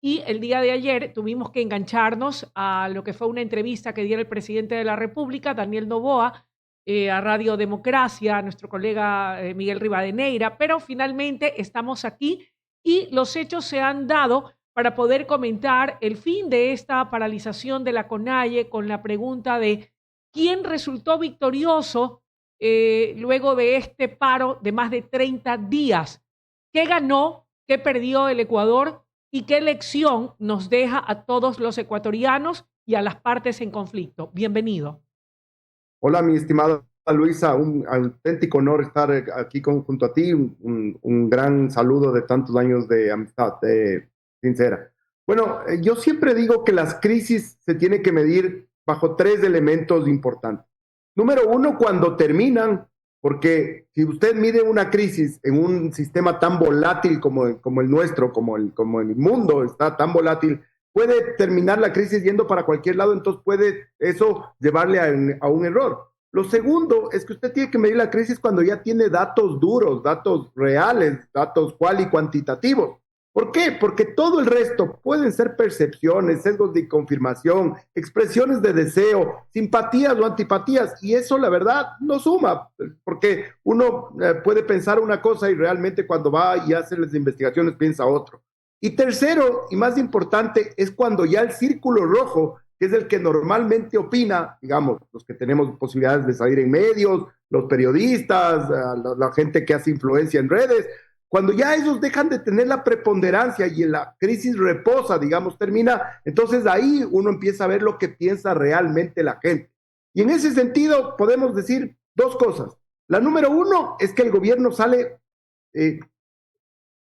y el día de ayer tuvimos que engancharnos a lo que fue una entrevista que diera el presidente de la República, Daniel Noboa, a Radio Democracia, a nuestro colega Miguel Rivadeneira, pero finalmente estamos aquí y los hechos se han dado para poder comentar el fin de esta paralización de la CONAIE con la pregunta de quién resultó victorioso luego de este paro de más de 30 días. ¿Qué ganó? ¿Qué perdió el Ecuador? ¿Y qué lección nos deja a todos los ecuatorianos y a las partes en conflicto? Bienvenido. Hola, mi estimada Luisa, un auténtico honor estar aquí junto a ti, un gran saludo de tantos años de amistad, sincera. Bueno, yo siempre digo que las crisis se tienen que medir bajo tres elementos importantes. Número uno, cuando terminan, porque si usted mide una crisis en un sistema tan volátil como el nuestro, como el mundo está tan volátil, puede terminar la crisis yendo para cualquier lado, entonces puede eso llevarle a un error. Lo segundo es que usted tiene que medir la crisis cuando ya tiene datos duros, datos reales, datos cual y cuantitativos. ¿Por qué? Porque todo el resto pueden ser percepciones, sesgos de confirmación, expresiones de deseo, simpatías o antipatías, y eso la verdad no suma, porque uno puede pensar una cosa y realmente cuando va y hace las investigaciones piensa otro. Y tercero, y más importante, es cuando ya el círculo rojo, que es el que normalmente opina, digamos, los que tenemos posibilidades de salir en medios, los periodistas, la gente que hace influencia en redes, cuando ya ellos dejan de tener la preponderancia y la crisis reposa, digamos, termina, entonces ahí uno empieza a ver lo que piensa realmente la gente. Y en ese sentido podemos decir dos cosas. La número uno es que el gobierno sale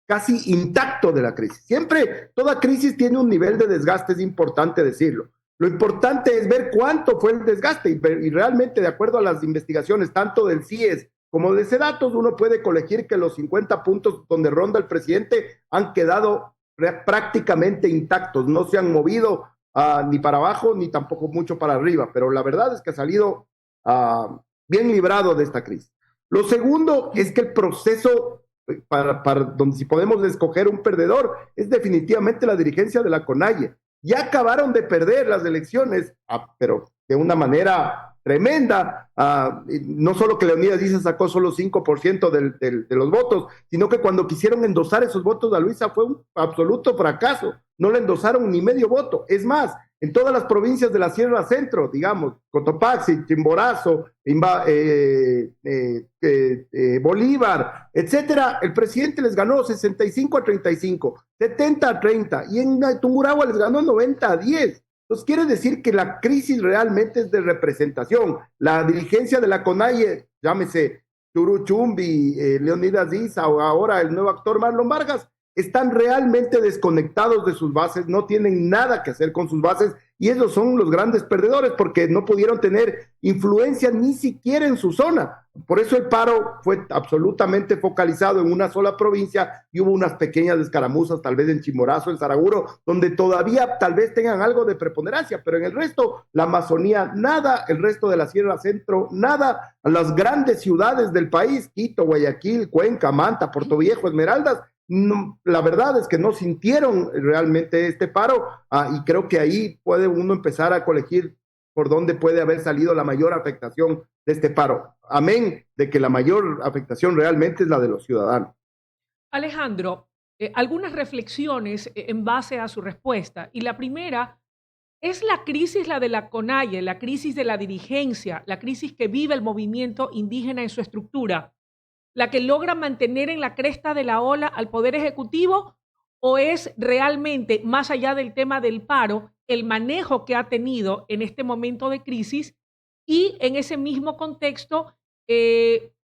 casi intacto de la crisis. Siempre, toda crisis tiene un nivel de desgaste, es importante decirlo. Lo importante es ver cuánto fue el desgaste y realmente, de acuerdo a las investigaciones, tanto del CIES como de Sedatos, uno puede colegir que los 50 puntos donde ronda el presidente han quedado prácticamente intactos, no se han movido ni para abajo ni tampoco mucho para arriba, pero la verdad es que ha salido bien librado de esta crisis. Lo segundo es que el proceso para donde si podemos escoger un perdedor, es definitivamente la dirigencia de la CONAIE. Ya acabaron de perder las elecciones, pero de una manera tremenda. No solo que Leonidas Dice sacó solo 5% de los votos, sino que cuando quisieron endosar esos votos a Luisa fue un absoluto fracaso. No le endosaron ni medio voto. Es más, en todas las provincias de la Sierra Centro, digamos, Cotopaxi, Chimborazo, Bolívar, etcétera, el presidente les ganó 65-35, 70-30, y en Tungurahua les ganó 90-10. Entonces quiere decir que la crisis realmente es de representación. La dirigencia de la CONAIE, llámese Turuchumbi, Leonidas Diza o ahora el nuevo actor Marlon Vargas, están realmente desconectados de sus bases, no tienen nada que hacer con sus bases y ellos son los grandes perdedores porque no pudieron tener influencia ni siquiera en su zona. Por eso el paro fue absolutamente focalizado en una sola provincia y hubo unas pequeñas escaramuzas, tal vez en Chimborazo, en Saraguro, donde todavía tal vez tengan algo de preponderancia, pero en el resto, la Amazonía, nada, el resto de la Sierra Centro, nada, las grandes ciudades del país, Quito, Guayaquil, Cuenca, Manta, Puerto Viejo, Esmeraldas, no, la verdad es que no sintieron realmente este paro y creo que ahí puede uno empezar a colegir por dónde puede haber salido la mayor afectación de este paro. Amén de que la mayor afectación realmente es la de los ciudadanos. Alejandro, algunas reflexiones en base a su respuesta. Y la primera, ¿es la crisis la de la CONAIE, la crisis de la dirigencia, la crisis que vive el movimiento indígena en su estructura, la que logra mantener en la cresta de la ola al Poder Ejecutivo? ¿O es realmente, más allá del tema del paro, el manejo que ha tenido en este momento de crisis y en ese mismo contexto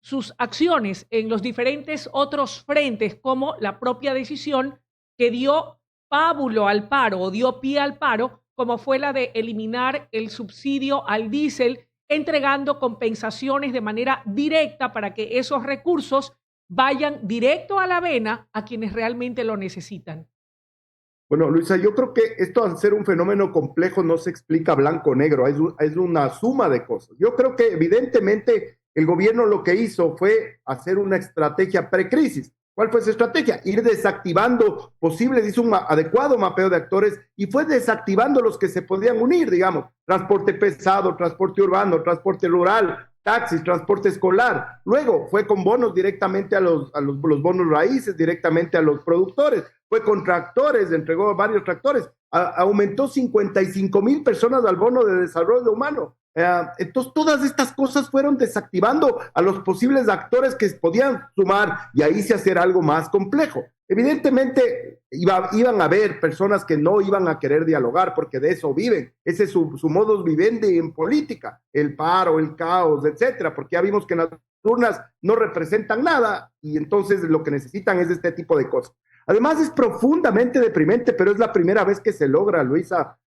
sus acciones en los diferentes otros frentes, como la propia decisión que dio pábulo al paro o dio pie al paro, como fue la de eliminar el subsidio al diésel, entregando compensaciones de manera directa para que esos recursos vayan directo a la vena a quienes realmente lo necesitan? Bueno, Luisa, yo creo que esto al ser un fenómeno complejo no se explica blanco o negro, es una suma de cosas. Yo creo que evidentemente el gobierno lo que hizo fue hacer una estrategia precrisis. ¿Cuál fue su estrategia? Ir desactivando posibles, hizo un adecuado mapeo de actores y fue desactivando los que se podían unir, digamos, transporte pesado, transporte urbano, transporte rural, taxis, transporte escolar. Luego fue con bonos directamente a los bonos raíces, directamente a los productores. Fue con tractores, entregó varios tractores. Aumentó 55,000 personas al bono de desarrollo humano. Entonces, todas estas cosas fueron desactivando a los posibles actores que podían sumar y ahí se hacer algo más complejo. Evidentemente, iban a haber personas que no iban a querer dialogar porque de eso viven. Ese es su modus vivendi en política, el paro, el caos, etcétera, porque ya vimos que las urnas no representan nada y entonces lo que necesitan es este tipo de cosas. Además, es profundamente deprimente, pero es la primera vez que se logra, Luisa,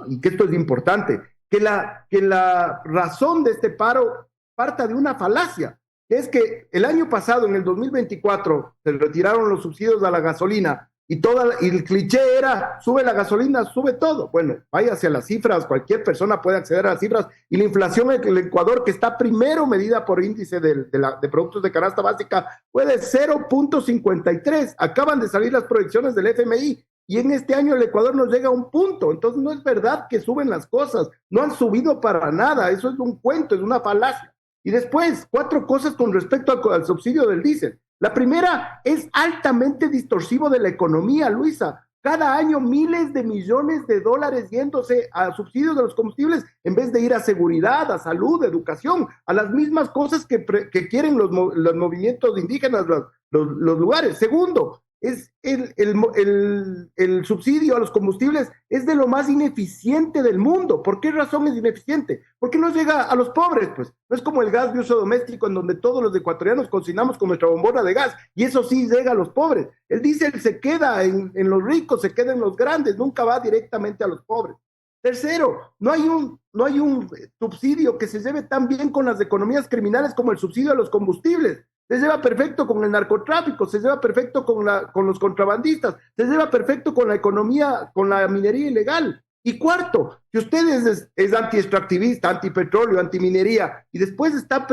y que esto es importante que la razón de este paro parta de una falacia, que es que el año pasado, en el 2024, se retiraron los subsidios a la gasolina y el cliché era, sube la gasolina, sube todo. Bueno, váyase a las cifras, cualquier persona puede acceder a las cifras y la inflación en el Ecuador, que está primero medida por índice de productos de canasta básica, fue de 0,53. Acaban de salir las proyecciones del FMI. Y en este año el Ecuador nos llega a un punto. Entonces no es verdad que suben las cosas. No han subido para nada. Eso es un cuento, es una falacia. Y después, 4 cosas con respecto al subsidio del diésel. La primera es altamente distorsivo de la economía, Luisa. Cada año miles de millones de dólares yéndose a subsidios de los combustibles en vez de ir a seguridad, a salud, a educación, a las mismas cosas que quieren los movimientos indígenas, los lugares. Segundo, es el subsidio a los combustibles es de lo más ineficiente del mundo. ¿Por qué razón es ineficiente? Porque no llega a los pobres, pues. No es como el gas de uso doméstico en donde todos los ecuatorianos cocinamos con nuestra bombona de gas y eso sí llega a los pobres. El diésel se queda en los ricos, se queda en los grandes, nunca va directamente a los pobres. Tercero, no hay un subsidio que se lleve tan bien con las economías criminales como el subsidio a los combustibles. Se lleva perfecto con el narcotráfico, se lleva perfecto con los contrabandistas, se lleva perfecto con la economía, con la minería ilegal. Y cuarto, si usted es anti-extractivista, anti-petróleo, anti-minería, y después está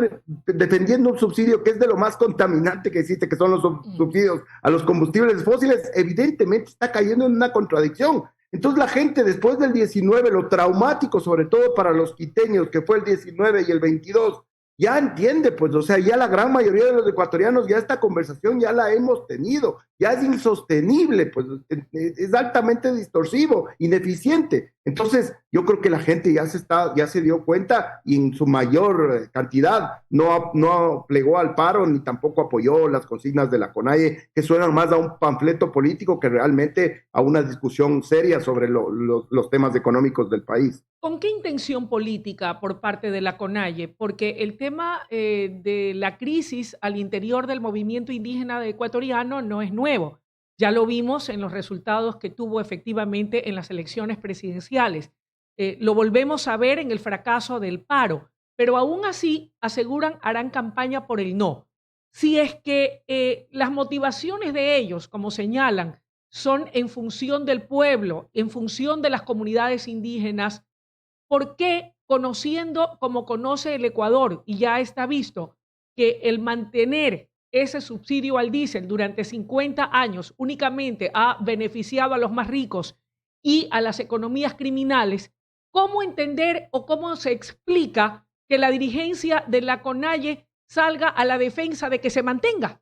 defendiendo un subsidio que es de lo más contaminante que existe, que son los subsidios a los combustibles fósiles, evidentemente está cayendo en una contradicción. Entonces la gente después del 19, lo traumático sobre todo para los quiteños, que fue el 19 y el 22, ya entiende, pues, o sea, ya la gran mayoría de los ecuatorianos, ya esta conversación ya la hemos tenido, ya es insostenible, pues, es altamente distorsivo, ineficiente. Entonces, yo creo que la gente ya se dio cuenta y en su mayor cantidad no plegó al paro ni tampoco apoyó las consignas de la CONAIE, que suenan más a un panfleto político que realmente a una discusión seria sobre los temas económicos del país. ¿Con qué intención política por parte de la CONAIE? Porque el tema de la crisis al interior del movimiento indígena ecuatoriano no es nuevo. Ya lo vimos en los resultados que tuvo efectivamente en las elecciones presidenciales. Lo volvemos a ver en el fracaso del paro, pero aún así aseguran harán campaña por el no. Si es que las motivaciones de ellos, como señalan, son en función del pueblo, en función de las comunidades indígenas, ¿por qué, conociendo como conoce el Ecuador, y ya está visto, que el mantener ese subsidio al diésel durante 50 años únicamente ha beneficiado a los más ricos y a las economías criminales? ¿Cómo entender o cómo se explica que la dirigencia de la CONAIE salga a la defensa de que se mantenga?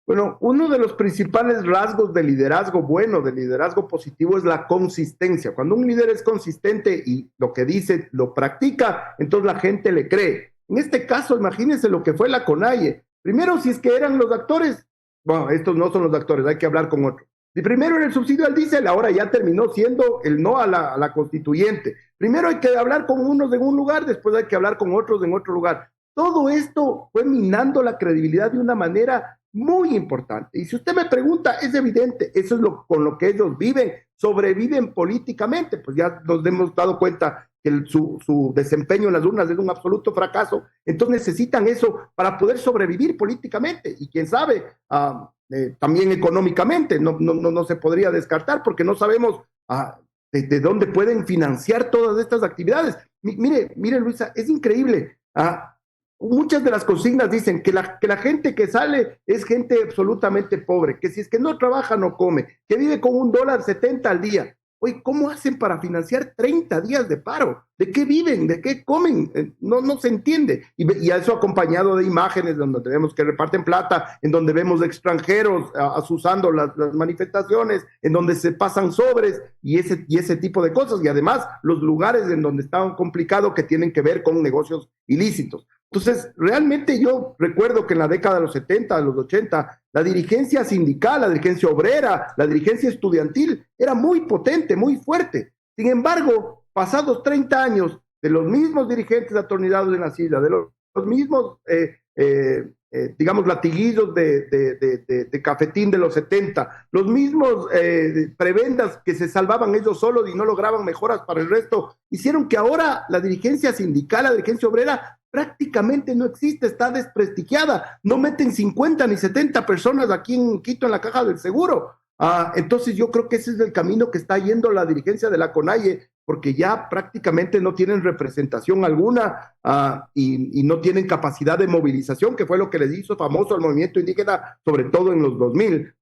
Bueno, uno de los principales rasgos de liderazgo bueno, de liderazgo positivo, es la consistencia. Cuando un líder es consistente y lo que dice lo practica, entonces la gente le cree. En este caso, imagínense lo que fue la CONAIE. Primero, si es que eran los actores, bueno, estos no son los actores, hay que hablar con otros. Y primero era el subsidio al diésel, ahora ya terminó siendo el no a la constituyente. Primero hay que hablar con unos en un lugar, después hay que hablar con otros en otro lugar. Todo esto fue minando la credibilidad de una manera muy importante. Y si usted me pregunta, es evidente, eso es con lo que ellos viven, sobreviven políticamente, pues ya nos hemos dado cuenta que su desempeño en las urnas es un absoluto fracaso, entonces necesitan eso para poder sobrevivir políticamente y quién sabe, también económicamente, no se podría descartar porque no sabemos de dónde pueden financiar todas estas actividades. Mire Luisa, es increíble. muchas de las consignas dicen que la gente que sale es gente absolutamente pobre, que si es que no trabaja no come, que vive con $1.70 al día. Oye, ¿cómo hacen para financiar 30 días de paro? ¿De qué viven? ¿De qué comen? No se entiende. Y a eso acompañado de imágenes donde vemos que reparten plata, en donde vemos extranjeros asusando las manifestaciones, en donde se pasan sobres y ese tipo de cosas. Y además los lugares en donde está complicado que tienen que ver con negocios ilícitos. Entonces, realmente yo recuerdo que en la década de los 70, de los 80, la dirigencia sindical, la dirigencia obrera, la dirigencia estudiantil era muy potente, muy fuerte. Sin embargo, pasados 30 años de los mismos dirigentes atornillados en la silla, de los mismos, digamos, latiguillos de cafetín de los 70, los mismos prebendas que se salvaban ellos solos y no lograban mejoras para el resto, hicieron que ahora la dirigencia sindical, la dirigencia obrera, prácticamente no existe, está desprestigiada. No meten 50 ni 70 personas aquí en Quito en la caja del seguro. Entonces yo creo que ese es el camino que está yendo la dirigencia de la CONAIE, porque ya prácticamente no tienen representación alguna y no tienen capacidad de movilización, que fue lo que les hizo famoso al movimiento indígena, sobre todo en los 2000.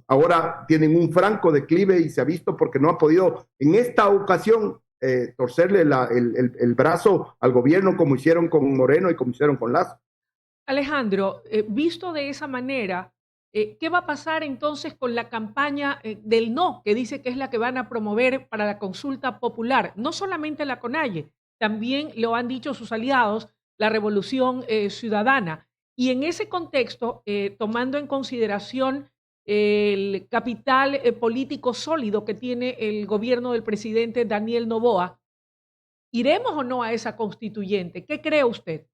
Ahora tienen un franco declive y se ha visto porque no ha podido en esta ocasión torcerle el brazo al gobierno como hicieron con Moreno y como hicieron con Lazo. Alejandro, visto de esa manera, ¿qué va a pasar entonces con la campaña del no, que dice que es la que van a promover para la consulta popular? No solamente la CONAIE, también lo han dicho sus aliados, la Revolución Ciudadana. Y en ese contexto, tomando en consideración el capital político sólido que tiene el gobierno del presidente Daniel Noboa, ¿iremos o no a esa constituyente? ¿Qué cree usted?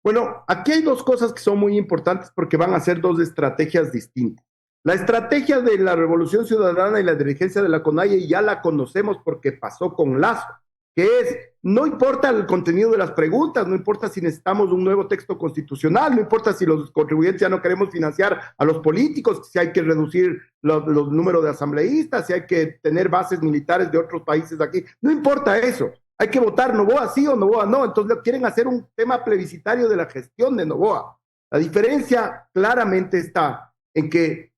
Bueno, aquí hay dos cosas que son muy importantes porque van a ser dos estrategias distintas. La estrategia de la Revolución Ciudadana y la dirigencia de la CONAIE ya la conocemos porque pasó con Lazo, que es, no importa el contenido de las preguntas, no importa si necesitamos un nuevo texto constitucional, no importa si los contribuyentes ya no queremos financiar a los políticos, si hay que reducir los números de asambleístas, si hay que tener bases militares de otros países aquí, no importa eso. Hay que votar Noboa sí o Noboa no. Entonces quieren hacer un tema plebiscitario de la gestión de Noboa. La diferencia claramente está en que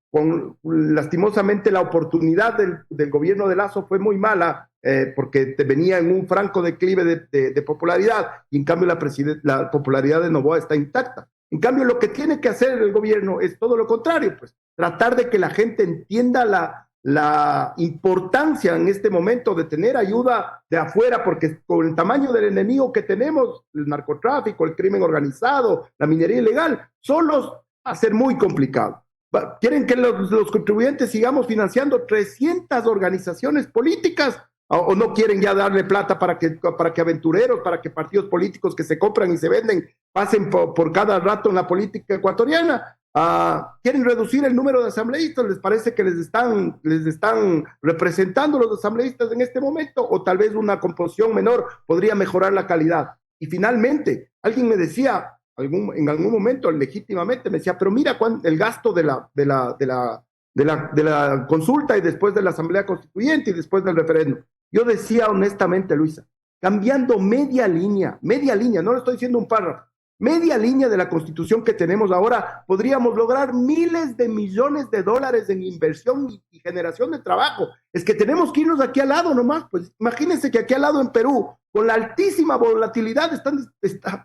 lastimosamente la oportunidad del gobierno de Lazo fue muy mala porque venía en un franco declive de popularidad y en cambio la popularidad de Noboa está intacta. En cambio lo que tiene que hacer el gobierno es todo lo contrario, pues tratar de que la gente entienda la importancia en este momento de tener ayuda de afuera, porque con el tamaño del enemigo que tenemos, el narcotráfico, el crimen organizado, la minería ilegal, solos va a ser muy complicado. Quieren que los contribuyentes sigamos financiando 300 organizaciones políticas o no quieren ya darle plata para que aventureros, para que partidos políticos que se compran y se venden pasen por cada rato en la política ecuatoriana. Quieren reducir el número de asambleístas, les parece que les están representando los asambleístas en este momento, o tal vez una composición menor podría mejorar la calidad. Y finalmente, alguien me decía en algún momento legítimamente, me decía, pero mira el gasto de la consulta y después de la asamblea constituyente y después del referéndum. Yo decía honestamente, Luisa, cambiando media línea, no le estoy diciendo un párrafo, media línea de la constitución que tenemos ahora, podríamos lograr miles de millones de dólares en inversión y generación de trabajo. Es que tenemos que irnos aquí al lado nomás. Pues imagínense que aquí al lado en Perú, con la altísima volatilidad,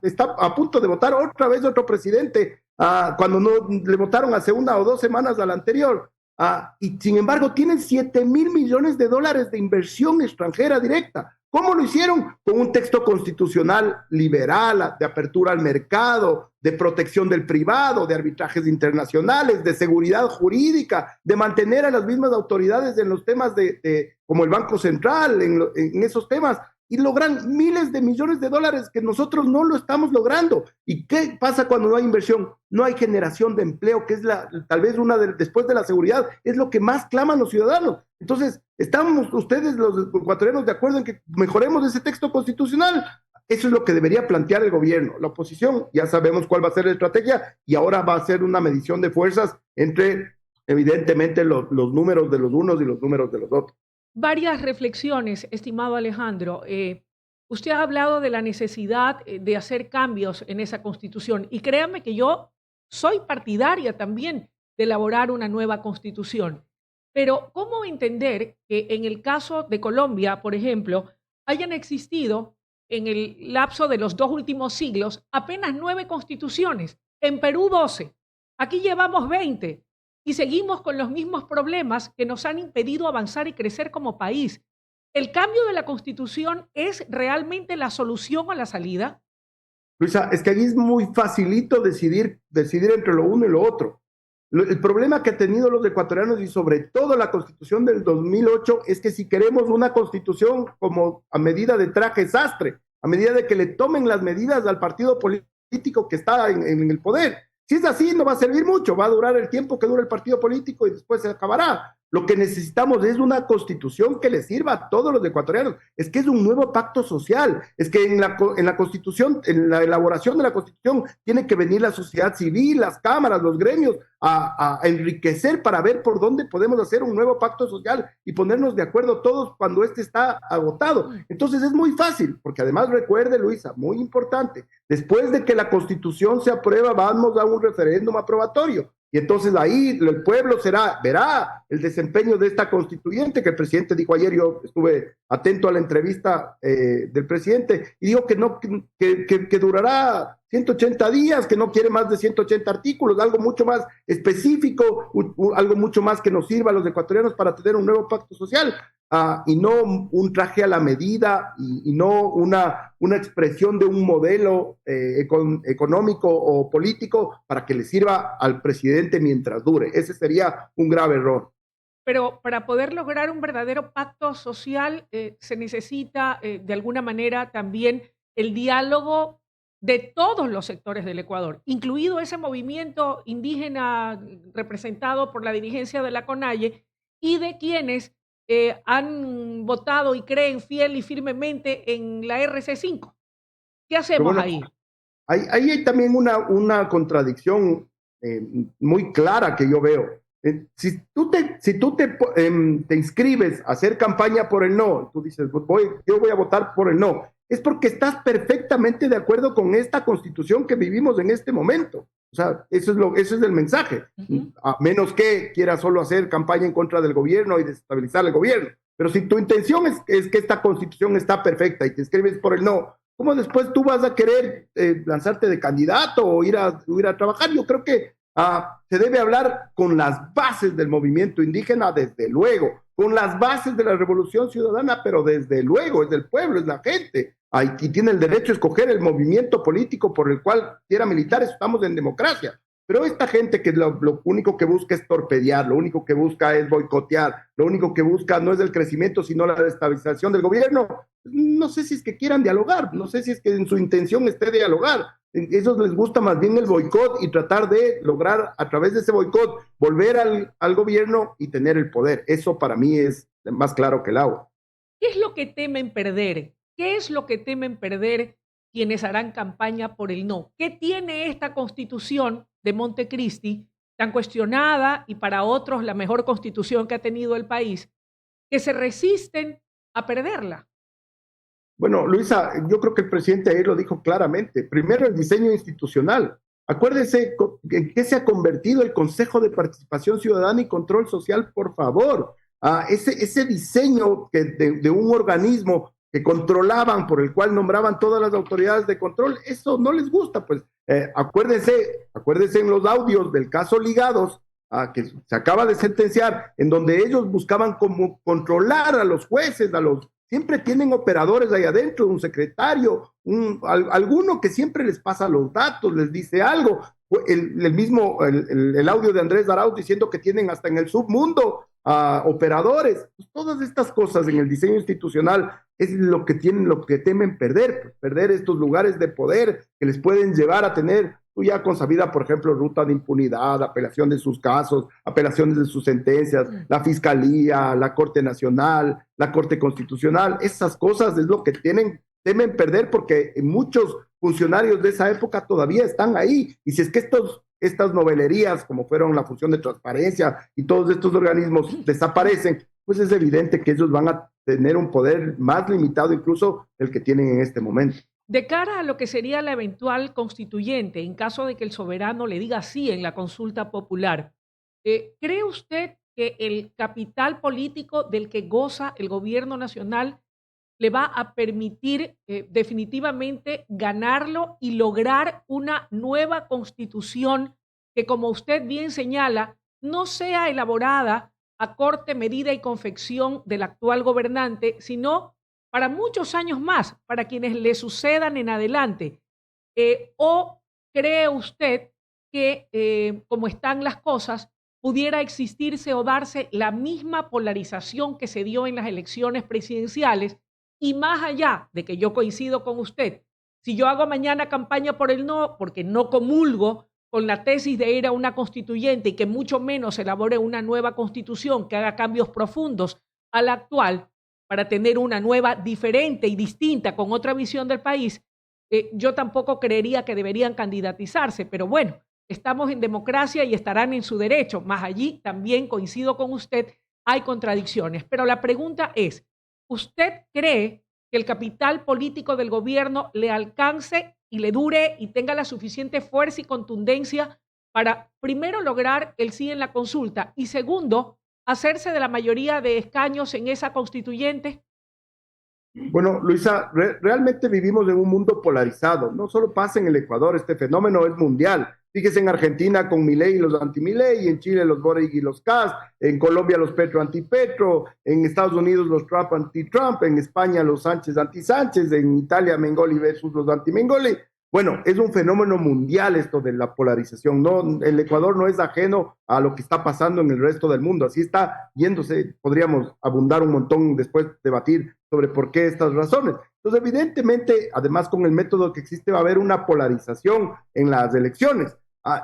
está a punto de votar otra vez otro presidente, cuando no le votaron hace 1 o 2 semanas al anterior. Y sin embargo tienen 7,000 millones de dólares de inversión extranjera directa. ¿Cómo lo hicieron? Con un texto constitucional liberal, de apertura al mercado, de protección del privado, de arbitrajes internacionales, de seguridad jurídica, de mantener a las mismas autoridades en los temas como el Banco Central, en esos temas, y logran miles de millones de dólares que nosotros no lo estamos logrando. ¿Y qué pasa cuando no hay inversión? No hay generación de empleo, que es tal vez después de la seguridad, es lo que más claman los ciudadanos. Entonces, ¿estamos ustedes, los ecuatorianos, de acuerdo en que mejoremos ese texto constitucional? Eso es lo que debería plantear el gobierno. La oposición, ya sabemos cuál va a ser la estrategia, y ahora va a ser una medición de fuerzas entre, evidentemente, los números de los unos y los números de los otros. Varias reflexiones, estimado Alejandro. Usted ha hablado de la necesidad de hacer cambios en esa constitución y créanme que yo soy partidaria también de elaborar una nueva constitución. Pero ¿cómo entender que en el caso de Colombia, por ejemplo, hayan existido en el lapso de los 2 últimos siglos apenas 9 constituciones? En Perú 12. Aquí llevamos 20 y seguimos con los mismos problemas que nos han impedido avanzar y crecer como país. ¿El cambio de la Constitución es realmente la solución o la salida? Luisa, es que allí es muy facilito decidir entre lo uno y lo otro. El problema que han tenido los ecuatorianos y sobre todo la Constitución del 2008 es que si queremos una Constitución como a medida de traje sastre, a medida de que le tomen las medidas al partido político que está en el poder, si es así no va a servir mucho, va a durar el tiempo que dura el partido político y después se acabará. Lo que necesitamos es una constitución que le sirva a todos los ecuatorianos. Es que es un nuevo pacto social. Es que en la constitución, en la elaboración de la constitución, tiene que venir la sociedad civil, las cámaras, los gremios, a enriquecer para ver por dónde podemos hacer un nuevo pacto social y ponernos de acuerdo todos cuando este está agotado. Entonces es muy fácil, porque además recuerde, Luisa, muy importante, después de que la constitución se aprueba, vamos a un referéndum aprobatorio. Y entonces ahí el pueblo verá el desempeño de esta constituyente que el presidente dijo ayer. Yo estuve atento a la entrevista del presidente y dijo que durará 180 días, que no quiere más de 180 artículos, algo mucho más específico, algo mucho más que nos sirva a los ecuatorianos para tener un nuevo pacto social, y no un traje a la medida y no una expresión de un modelo económico o político para que le sirva al presidente mientras dure. Ese sería un grave error. Pero para poder lograr un verdadero pacto social se necesita de alguna manera también el diálogo de todos los sectores del Ecuador, incluido ese movimiento indígena representado por la dirigencia de la CONAIE y de quienes han votado y creen fiel y firmemente en la RC5. ¿Qué Pero hacemos bueno, ahí? ahí hay también una contradicción muy clara que yo veo. Si tú te inscribes a hacer campaña por el no, tú dices, yo voy a votar por el no, es porque estás perfectamente de acuerdo con esta constitución que vivimos en este momento. O sea, eso es el mensaje. A menos que quieras solo hacer campaña en contra del gobierno y desestabilizar el gobierno. Pero si tu intención es que esta constitución está perfecta y te inscribes por el no, ¿cómo después tú vas a querer lanzarte de candidato o ir a trabajar? Yo creo que se debe hablar con las bases del movimiento indígena, desde luego, con las bases de la revolución ciudadana, pero desde luego, es del pueblo, es la gente, y tiene el derecho a escoger el movimiento político por el cual quiera militar. Estamos en democracia. Pero esta gente que lo único que busca es torpedear, lo único que busca es boicotear, lo único que busca no es el crecimiento, sino la desestabilización del gobierno, no sé si es que quieran dialogar, no sé si es que en su intención esté dialogar. A ellos les gusta más bien el boicot y tratar de lograr a través de ese boicot volver al gobierno y tener el poder. Eso para mí es más claro que el agua. ¿Qué es lo que temen perder? ¿Qué es lo que temen perder quienes harán campaña por el no? ¿Qué tiene esta constitución de Montecristi, tan cuestionada y para otros la mejor constitución que ha tenido el país, que se resisten a perderla? Bueno, Luisa, yo creo que el presidente ahí lo dijo claramente. Primero, el diseño institucional. Acuérdese en qué se ha convertido el Consejo de Participación Ciudadana y Control Social, por favor. Ese diseño de un organismo que controlaban, por el cual nombraban todas las autoridades de control, eso no les gusta. Pues acuérdense en los audios del caso Ligados, que se acaba de sentenciar, en donde ellos buscaban como controlar a los jueces, siempre tienen operadores ahí adentro, un secretario, alguno que siempre les pasa los datos, les dice algo. El audio de Andrés Arauz diciendo que tienen hasta en el submundo operadores. Pues todas estas cosas en el diseño institucional es lo que temen perder estos lugares de poder que les pueden llevar a tener ya consabida, por ejemplo, ruta de impunidad, apelación de sus casos, apelaciones de sus sentencias, la Fiscalía, la Corte Nacional, la Corte Constitucional. Esas cosas es lo que temen perder, porque muchos funcionarios de esa época todavía están ahí. Y si es que estas novelerías, como fueron la función de transparencia y todos estos organismos desaparecen, pues es evidente que ellos van a tener un poder más limitado incluso el que tienen en este momento. De cara a lo que sería la eventual constituyente, en caso de que el soberano le diga sí en la consulta popular, ¿cree usted que el capital político del que goza el gobierno nacional le va a permitir definitivamente ganarlo y lograr una nueva constitución que, como usted bien señala, no sea elaborada a corte, medida y confección del actual gobernante, sino para muchos años más, para quienes le sucedan en adelante? ¿O cree usted que, como están las cosas, pudiera existirse o darse la misma polarización que se dio en las elecciones presidenciales? Y más allá de que yo coincido con usted, si yo hago mañana campaña por el no, porque no comulgo con la tesis de ir a una constituyente y que mucho menos elabore una nueva constitución que haga cambios profundos a la actual para tener una nueva diferente y distinta con otra visión del país, yo tampoco creería que deberían candidatizarse, pero bueno, estamos en democracia y estarán en su derecho. Más allí también coincido con usted, hay contradicciones. Pero la pregunta es, ¿usted cree que el capital político del gobierno le alcance y le dure y tenga la suficiente fuerza y contundencia para, primero, lograr el sí en la consulta y, segundo, hacerse de la mayoría de escaños en esa constituyente? Bueno, Luisa, realmente vivimos en un mundo polarizado. No solo pasa en el Ecuador, este fenómeno es mundial. Fíjese en Argentina con Milei y los anti-Milei, en Chile los Boric y los Kast, en Colombia los Petro anti-Petro, en Estados Unidos los Trump anti-Trump, en España los Sánchez anti-Sánchez, en Italia Mengoli versus los anti-Mengoli. Bueno, es un fenómeno mundial esto de la polarización. No, el Ecuador no es ajeno a lo que está pasando en el resto del mundo. Así está yéndose, podríamos abundar un montón después, debatir sobre por qué estas razones. Entonces, evidentemente, además con el método que existe, va a haber una polarización en las elecciones.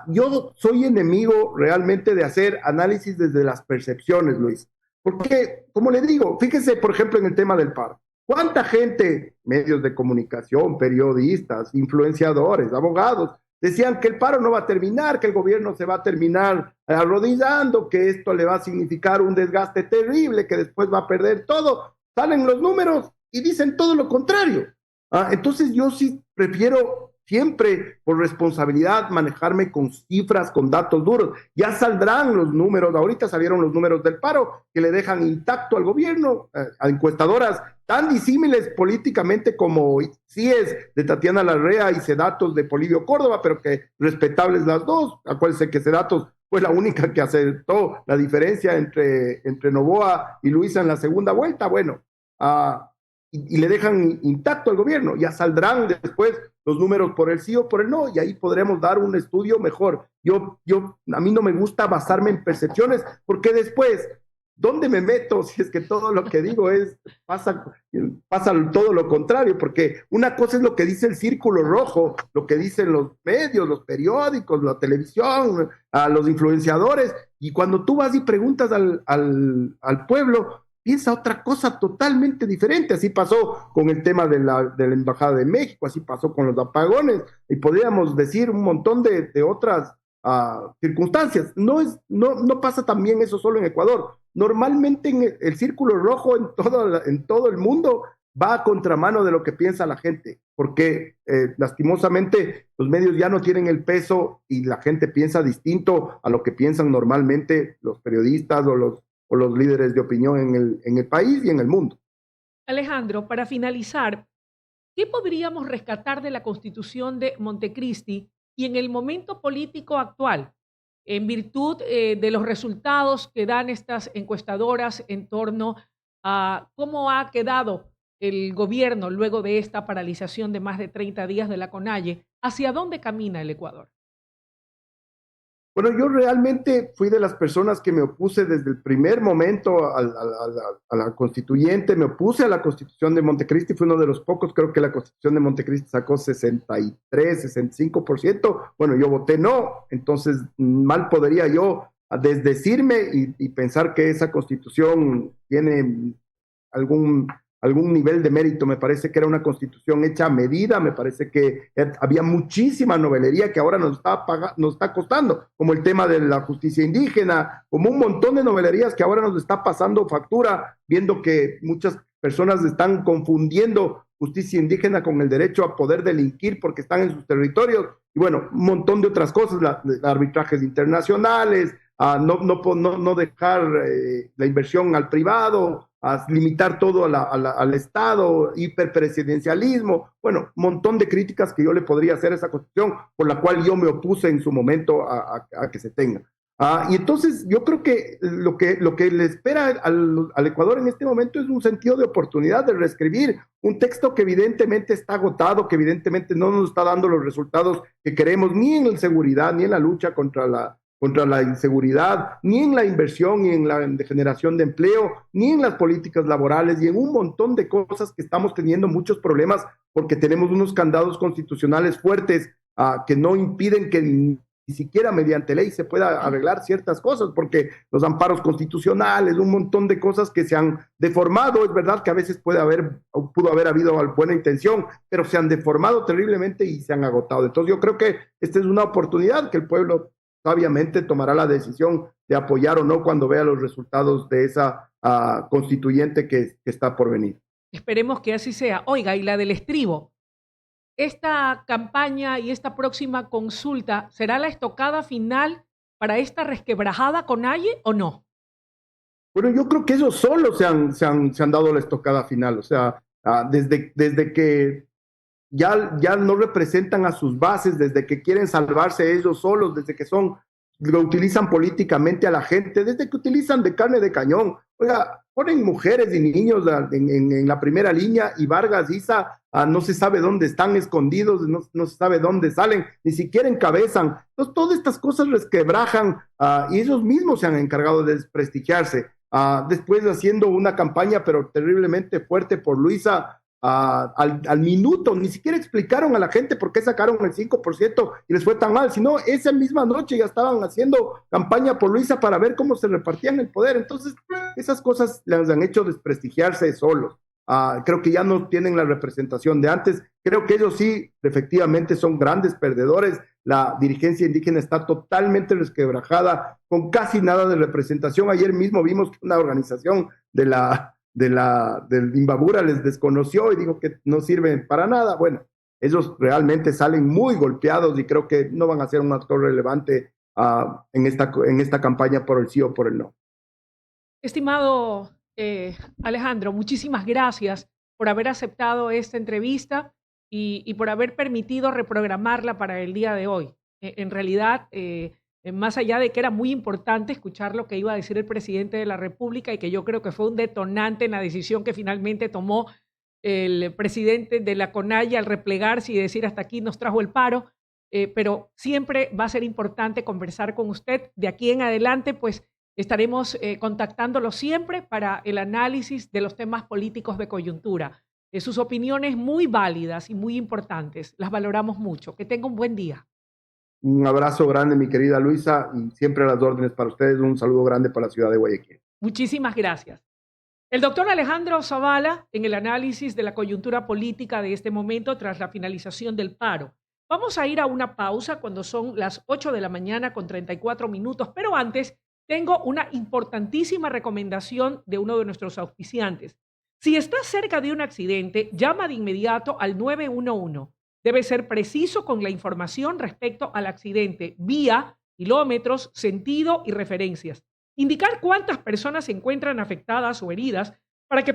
Yo soy enemigo realmente de hacer análisis desde las percepciones, Luis. Porque, como le digo, fíjese, por ejemplo, en el tema del paro. ¿Cuánta gente, medios de comunicación, periodistas, influenciadores, abogados, decían que el paro no va a terminar, que el gobierno se va a terminar arrodillando, que esto le va a significar un desgaste terrible, que después va a perder todo? Salen los números y dicen todo lo contrario. Entonces yo sí prefiero siempre por responsabilidad manejarme con cifras, con datos duros. Ya saldrán los números, ahorita salieron los números del paro que le dejan intacto al gobierno, a encuestadoras tan disímiles políticamente como CIES de Tatiana Larrea y Sedatos de Polibio Córdoba, pero que respetables las dos. Acuérdense que Sedatos fue la única que aceptó la diferencia entre Noboa y Luisa en la segunda vuelta. Bueno, y le dejan intacto al gobierno. Ya saldrán después los números por el sí o por el no, y ahí podremos dar un estudio mejor. A mí no me gusta basarme en percepciones, porque después, ¿dónde me meto si es que todo lo que digo pasa todo lo contrario? Porque una cosa es lo que dice el círculo rojo, lo que dicen los medios, los periódicos, la televisión, a los influenciadores, y cuando tú vas y preguntas al pueblo, piensa otra cosa totalmente diferente. Así pasó con el tema de la Embajada de México, así pasó con los apagones, y podríamos decir un montón de otras circunstancias. No pasa también eso solo en Ecuador. Normalmente el círculo rojo en todo el mundo va a contramano de lo que piensa la gente, porque lastimosamente los medios ya no tienen el peso y la gente piensa distinto a lo que piensan normalmente los periodistas o los líderes de opinión en el país y en el mundo. Alejandro, para finalizar, ¿qué podríamos rescatar de la Constitución de Montecristi y en el momento político actual, en virtud de los resultados que dan estas encuestadoras en torno a cómo ha quedado el gobierno luego de esta paralización de más de 30 días de la CONAIE? ¿Hacia dónde camina el Ecuador? Bueno, yo realmente fui de las personas que me opuse desde el primer momento a la constituyente, me opuse a la Constitución de Montecristi, fui uno de los pocos, creo que la Constitución de Montecristi sacó 63, 65%, bueno, yo voté no, entonces mal podría yo desdecirme y pensar que esa Constitución tiene algún nivel de mérito. Me parece que era una constitución hecha a medida, me parece que había muchísima novelería que ahora nos está costando, como el tema de la justicia indígena, como un montón de novelerías que ahora nos está pasando factura, viendo que muchas personas están confundiendo justicia indígena con el derecho a poder delinquir porque están en sus territorios, y bueno, un montón de otras cosas, arbitrajes internacionales, no dejar la inversión al privado, a limitar todo al Estado, hiperpresidencialismo, bueno, un montón de críticas que yo le podría hacer a esa constitución, por la cual yo me opuse en su momento a que se tenga. Y entonces yo creo que lo que le espera al Ecuador en este momento es un sentido de oportunidad de reescribir un texto que evidentemente está agotado, que evidentemente no nos está dando los resultados que queremos, ni en la seguridad, ni en la lucha contra la inseguridad, ni en la inversión, ni en la generación de empleo, ni en las políticas laborales, y en un montón de cosas que estamos teniendo muchos problemas porque tenemos unos candados constitucionales fuertes que no impiden que ni siquiera mediante ley se pueda arreglar ciertas cosas, porque los amparos constitucionales, un montón de cosas que se han deformado, es verdad que a veces pudo haber habido buena intención, pero se han deformado terriblemente y se han agotado. Entonces yo creo que esta es una oportunidad que el pueblo sabiamente tomará la decisión de apoyar o no cuando vea los resultados de esa constituyente que está por venir. Esperemos que así sea. Oiga, y la del estribo. ¿Esta campaña y esta próxima consulta será la estocada final para esta resquebrajada CONAIE o no? Bueno, yo creo que ellos solos se han dado la estocada final. O sea, desde que ya no representan a sus bases, desde que quieren salvarse ellos solos, desde que lo utilizan políticamente a la gente, desde que utilizan de carne de cañón. Oiga, ponen mujeres y niños en la primera línea, y Vargas, Issa, no se sabe dónde están escondidos, no se sabe dónde salen, ni siquiera encabezan. Entonces, todas estas cosas resquebrajan y ellos mismos se han encargado de desprestigiarse. Después haciendo una campaña, pero terriblemente fuerte por Luisa, al minuto, ni siquiera explicaron a la gente por qué sacaron el 5% y les fue tan mal, sino esa misma noche ya estaban haciendo campaña por Luisa para ver cómo se repartían el poder. Entonces, esas cosas les han hecho desprestigiarse solos. Creo que ya no tienen la representación de antes. Creo que ellos sí, efectivamente, son grandes perdedores. La dirigencia indígena está totalmente resquebrajada, con casi nada de representación. Ayer mismo vimos que una organización del Imbabura les desconoció y dijo que no sirven para nada. Bueno, ellos realmente salen muy golpeados y creo que no van a ser un actor relevante en esta campaña por el sí o por el no. Estimado Alejandro, muchísimas gracias por haber aceptado esta entrevista y por haber permitido reprogramarla para el día de hoy. En realidad, más allá de que era muy importante escuchar lo que iba a decir el presidente de la República y que yo creo que fue un detonante en la decisión que finalmente tomó el presidente de la CONAIE al replegarse y decir hasta aquí nos trajo el paro, pero siempre va a ser importante conversar con usted. De aquí en adelante, pues estaremos contactándolo siempre para el análisis de los temas políticos de coyuntura. Sus opiniones muy válidas y muy importantes, las valoramos mucho. Que tenga un buen día. Un abrazo grande, mi querida Luisa, y siempre a las órdenes para ustedes. Un saludo grande para la ciudad de Guayaquil. Muchísimas gracias. El doctor Alejandro Zavala en el análisis de la coyuntura política de este momento tras la finalización del paro. Vamos a ir a una pausa cuando son las 8 de la mañana con 34 minutos, pero antes tengo una importantísima recomendación de uno de nuestros auspiciantes. Si estás cerca de un accidente, llama de inmediato al 911. Debe ser preciso con la información respecto al accidente, vía, kilómetros, sentido y referencias. Indicar cuántas personas se encuentran afectadas o heridas para que